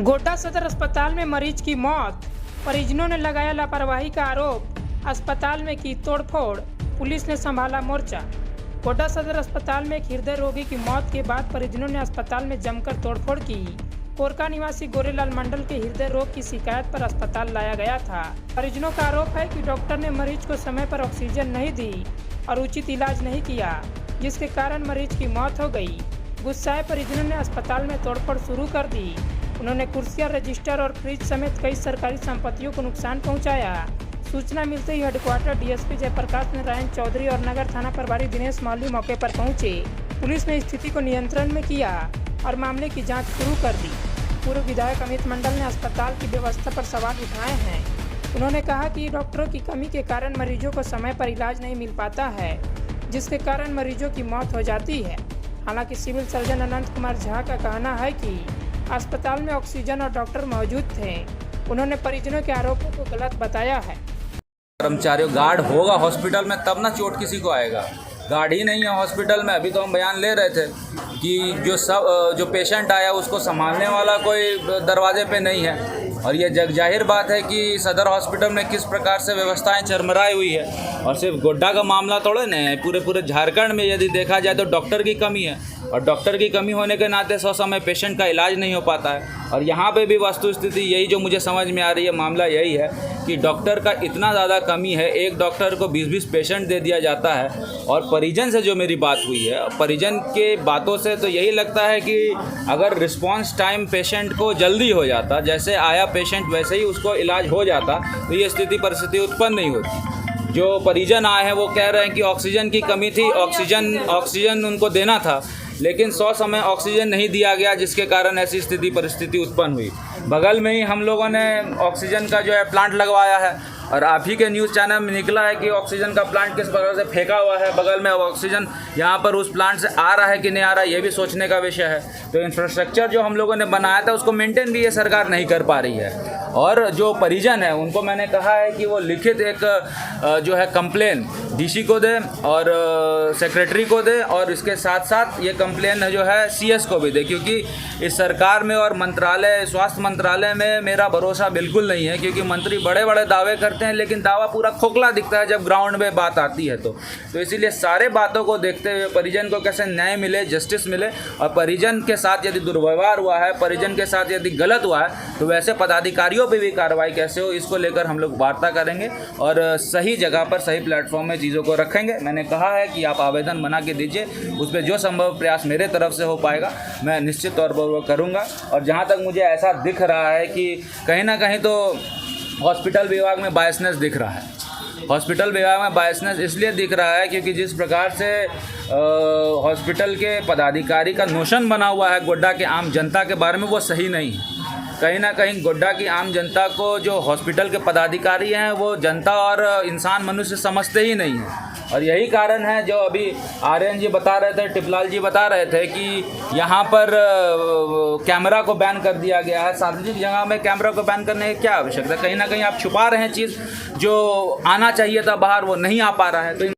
गोड्डा सदर अस्पताल में मरीज की मौत, परिजनों ने लगाया लापरवाही का आरोप, अस्पताल में की तोड़फोड़, पुलिस ने संभाला मोर्चा। गोड्डा सदर अस्पताल में एक हृदय रोगी की मौत के बाद परिजनों ने अस्पताल में जमकर तोड़फोड़ की। कोरका निवासी गोरेलाल मंडल के हृदय रोग की शिकायत पर अस्पताल लाया गया था। परिजनों का आरोप है कि डॉक्टर ने मरीज को समय पर ऑक्सीजन नहीं दी और उचित इलाज नहीं किया, जिसके कारण मरीज की मौत हो गई। गुस्साए परिजनों ने अस्पताल में तोड़फोड़ शुरू कर दी। उन्होंने कुर्सियां, रजिस्टर और फ्रिज समेत कई सरकारी संपत्तियों को नुकसान पहुंचाया। सूचना मिलते ही हेडक्वार्टर डीएसपी जयप्रकाश नारायण चौधरी और नगर थाना प्रभारी दिनेश मौली मौके पर पहुंचे। पुलिस ने स्थिति को नियंत्रण में किया और मामले की जांच शुरू कर दी। पूर्व विधायक अमित मंडल ने अस्पताल की व्यवस्था पर सवाल उठाए हैं। उन्होंने कहा कि डॉक्टरों की कमी के कारण मरीजों को समय पर इलाज नहीं मिल पाता है, जिसके कारण मरीजों की मौत हो जाती है। हालांकि सिविल सर्जन अनंत कुमार झा का कहना है कि अस्पताल में ऑक्सीजन और डॉक्टर मौजूद थे। उन्होंने परिजनों के आरोपों को गलत बताया है। कर्मचारियों गार्ड होगा हॉस्पिटल में तब ना चोट किसी को आएगा। गार्ड ही नहीं है हॉस्पिटल में। अभी तो हम बयान ले रहे थे कि जो पेशेंट आया उसको संभालने वाला कोई दरवाजे पे नहीं है। और ये जग जाहिर बात है कि सदर हॉस्पिटल में किस प्रकार से व्यवस्थाएं चरमराई हुई है। और सिर्फ गोड्डा का मामला थोड़े नहीं है, पूरे झारखंड में यदि देखा जाए तो डॉक्टर की कमी है। और डॉक्टर की कमी होने के नाते समय पेशेंट का इलाज नहीं हो पाता है। और यहाँ पे भी वस्तु स्थिति यही जो मुझे समझ में आ रही है, मामला यही है कि डॉक्टर का इतना ज़्यादा कमी है। एक डॉक्टर को 20-20 पेशेंट दे दिया जाता है। और परिजन से जो मेरी बात हुई है, परिजन के बातों से तो यही लगता है कि अगर रिस्पांस टाइम पेशेंट को जल्दी हो जाता, जैसे आया पेशेंट वैसे ही उसको इलाज हो जाता, तो ये स्थिति परिस्थिति उत्पन्न नहीं होती। जो परिजन आए हैं वो कह रहे हैं कि ऑक्सीजन की कमी थी, ऑक्सीजन उनको देना था, लेकिन 100 समय ऑक्सीजन नहीं दिया गया, जिसके कारण ऐसी स्थिति परिस्थिति उत्पन्न हुई। बगल में ही हम लोगों ने ऑक्सीजन का जो है प्लांट लगवाया है। और आप ही के न्यूज़ चैनल में निकला है कि ऑक्सीजन का प्लांट किस प्रकार से फेंका हुआ है बगल में। ऑक्सीजन यहाँ पर उस प्लांट से आ रहा है कि नहीं आ रहा है, ये भी सोचने का विषय है। तो इंफ्रास्ट्रक्चर जो हम लोगों ने बनाया था उसको मेंटेन भी ये सरकार नहीं कर पा रही है। और जो परिजन है उनको मैंने कहा है कि वो लिखित एक जो है कंप्लेन डीसी को दे और सेक्रेटरी को दे, और इसके साथ साथ ये कंप्लेन जो है सीएस को भी दे, क्योंकि इस सरकार में और मंत्रालय, स्वास्थ्य मंत्रालय में मेरा भरोसा बिल्कुल नहीं है। क्योंकि मंत्री बड़े बड़े दावे करते हैं, लेकिन दावा पूरा खोखला दिखता है जब ग्राउंड में बात आती है। तो इसीलिए सारे बातों को देखते हुए परिजन को कैसे न्याय मिले, जस्टिस मिले, और परिजन के साथ यदि दुर्व्यवहार हुआ है, परिजन के साथ यदि गलत हुआ है, तो वैसे पदाधिकारियों पे भी कार्रवाई कैसे हो, इसको लेकर हम लोग वार्ता करेंगे और सही जगह पर सही प्लेटफॉर्म में चीज़ों को रखेंगे। मैंने कहा है कि आप आवेदन बना के दीजिए, उस पर जो संभव प्रयास मेरे तरफ से हो पाएगा मैं निश्चित तौर पर वो करूँगा। और जहाँ तक मुझे ऐसा दिख रहा है कि कहीं ना कहीं तो हॉस्पिटल विभाग में बायसनेस दिख रहा है। हॉस्पिटल विभाग में बायसनेस इसलिए दिख रहा है क्योंकि जिस प्रकार से हॉस्पिटल के पदाधिकारी का नोशन बना हुआ है गोड्डा के आम जनता के बारे में, वो सही नहीं है। कहीं ना कहीं गोड्डा की आम जनता को जो हॉस्पिटल के पदाधिकारी हैं वो जनता और इंसान मनुष्य समझते ही नहीं हैं। और यही कारण है जो अभी आर्यन जी बता रहे थे, टिपलाल जी बता रहे थे कि यहाँ पर कैमरा को बैन कर दिया गया है। सार्वजनिक जगह में कैमरा को बैन करने की क्या आवश्यकता है? कहीं ना कहीं आप छुपा रहे हैं चीज़ जो आना चाहिए था बाहर, वो नहीं आ पा रहा है। तो